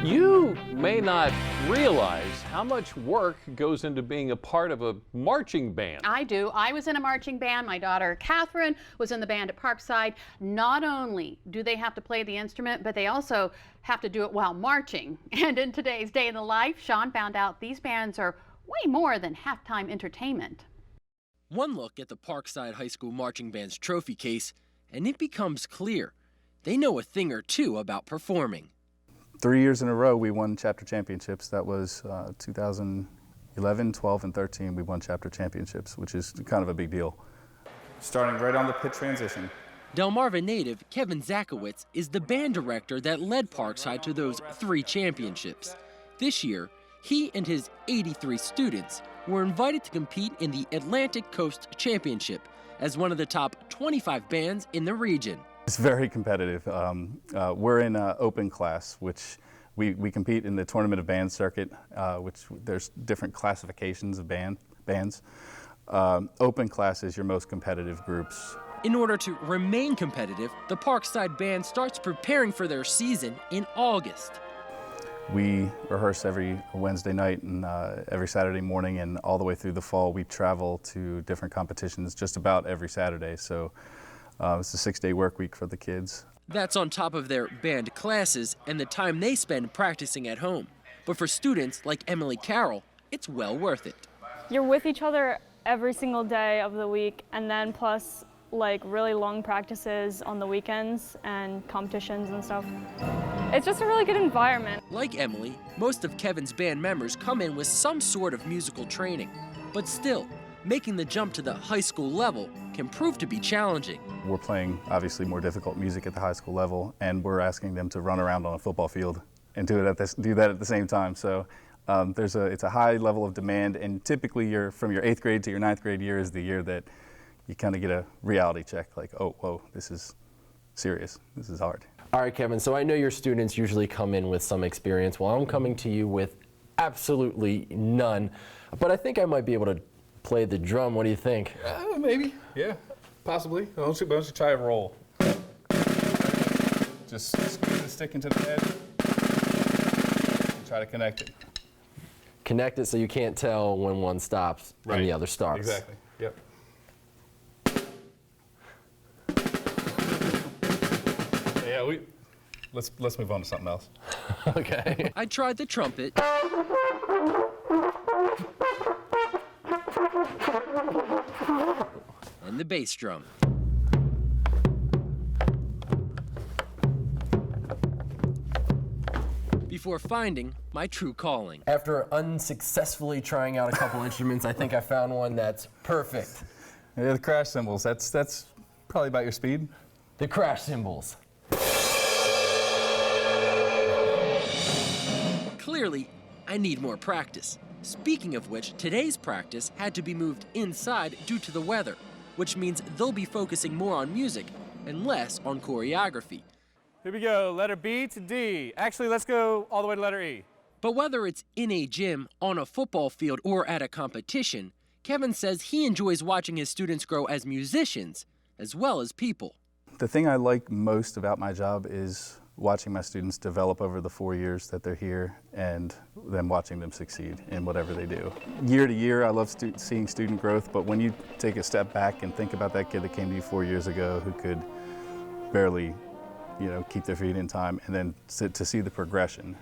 You may not realize how much work goes into being a part of a marching band. I do. I was in a marching band. My daughter Catherine was in the band at Parkside. Not only do they have to play the instrument, but they also have to do it while marching. And in today's Day in the Life, Sean found out these bands are way more than halftime entertainment. One look at the Parkside High School Marching Band's trophy case, and it becomes clear they know a thing or two about performing. 3 years in a row we won chapter championships. That was 2011, 12, and 13 we won chapter championships, which is kind of a big deal. Starting right on the pit transition. Delmarva native Kevin Zakowitz is the band director that led Parkside to those 3 championships. This year, he and his 83 students were invited to compete in the Atlantic Coast Championship as one of the top 25 bands in the region. It's very competitive. We're in open class, which we compete in the Tournament of Bands circuit, which there's different classifications of bands. Open class is your most competitive groups. In order to remain competitive, the Parkside band starts preparing for their season in August. We rehearse every Wednesday night and every Saturday morning, and all the way through the fall we travel to different competitions just about every Saturday. So it's a 6-day work week for the kids. That's on top of their band classes and the time they spend practicing at home. But for students like Emily Carroll, it's well worth it. You're with each other every single day of the week, and then plus like really long practices on the weekends and competitions and stuff. It's just a really good environment. Like Emily, most of Kevin's band members come in with some sort of musical training. But still, making the jump to the high school level can prove to be challenging. We're playing obviously more difficult music at the high school level, and we're asking them to run around on a football field and do that at the same time. So it's a high level of demand, and typically from your 8th grade to your 9th grade year is the year that you kind of get a reality check, like, oh, whoa, this is serious, this is hard. All right, Kevin, so I know your students usually come in with some experience. Well, I'm coming to you with absolutely none, but I think I might be able to play the drum. What do you think? Maybe, yeah, possibly. Why don't you try a roll? Just squeeze the stick into the head and try to connect it. Connect it so you can't tell when one stops and the other starts. Exactly, yep. Yeah, let's move on to something else. Okay. I tried the trumpet. And the bass drum. Before finding my true calling. After unsuccessfully trying out a couple instruments, I think I found one that's perfect. Yeah, the crash cymbals, that's probably about your speed. The crash cymbals. Clearly, I need more practice. Speaking of which, today's practice had to be moved inside due to the weather, which means they'll be focusing more on music and less on choreography. Here we go, letter B to D. Actually, let's go all the way to letter E. But whether it's in a gym, on a football field, or at a competition, Kevin says he enjoys watching his students grow as musicians as well as people. The thing I like most about my job is watching my students develop over the 4 years that they're here, and then watching them succeed in whatever they do. Year to year, I love seeing student growth, but when you take a step back and think about that kid that came to you 4 years ago who could barely, keep their feet in time, and then to see the progression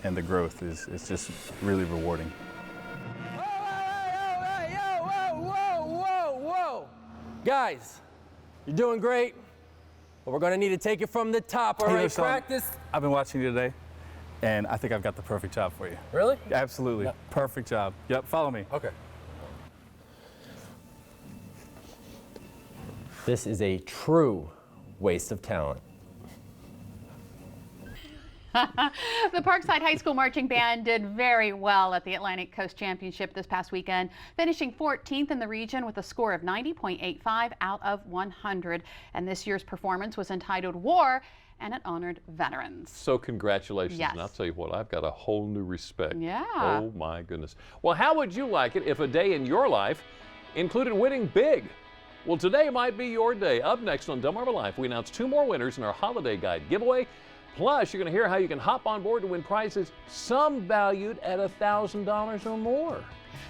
and the growth is just really rewarding. Whoa. Guys, you're doing great. But we're gonna need to take it from the top, all right? Practice. I've been watching you today, and I think I've got the perfect job for you. Really? Absolutely. No. Perfect job. Yep, follow me. Okay. This is a true waste of talent. The Parkside High School Marching Band did very well at the Atlantic Coast Championship this past weekend, finishing 14th in the region with a score of 90.85 out of 100. And this year's performance was entitled War, and it honored veterans. So congratulations. Yes. And I'll tell you what, I've got a whole new respect. Yeah. Oh my goodness. Well, how would you like it if a day in your life included winning big? Well, today might be your day. Up next on DelmarvaLife, we announce 2 more winners in our Holiday Guide giveaway. Plus, you're going to hear how you can hop on board to win prizes, some valued at $1,000 or more.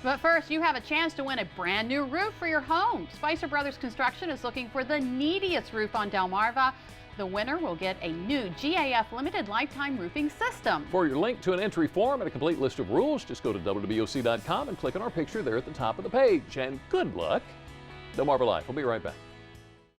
But first, you have a chance to win a brand new roof for your home. Spicer Brothers Construction is looking for the neediest roof on Delmarva. The winner will get a new GAF limited lifetime roofing system. For your link to an entry form and a complete list of rules, just go to WWOC.com and click on our picture there at the top of the page. And good luck. DelmarvaLife. We'll be right back.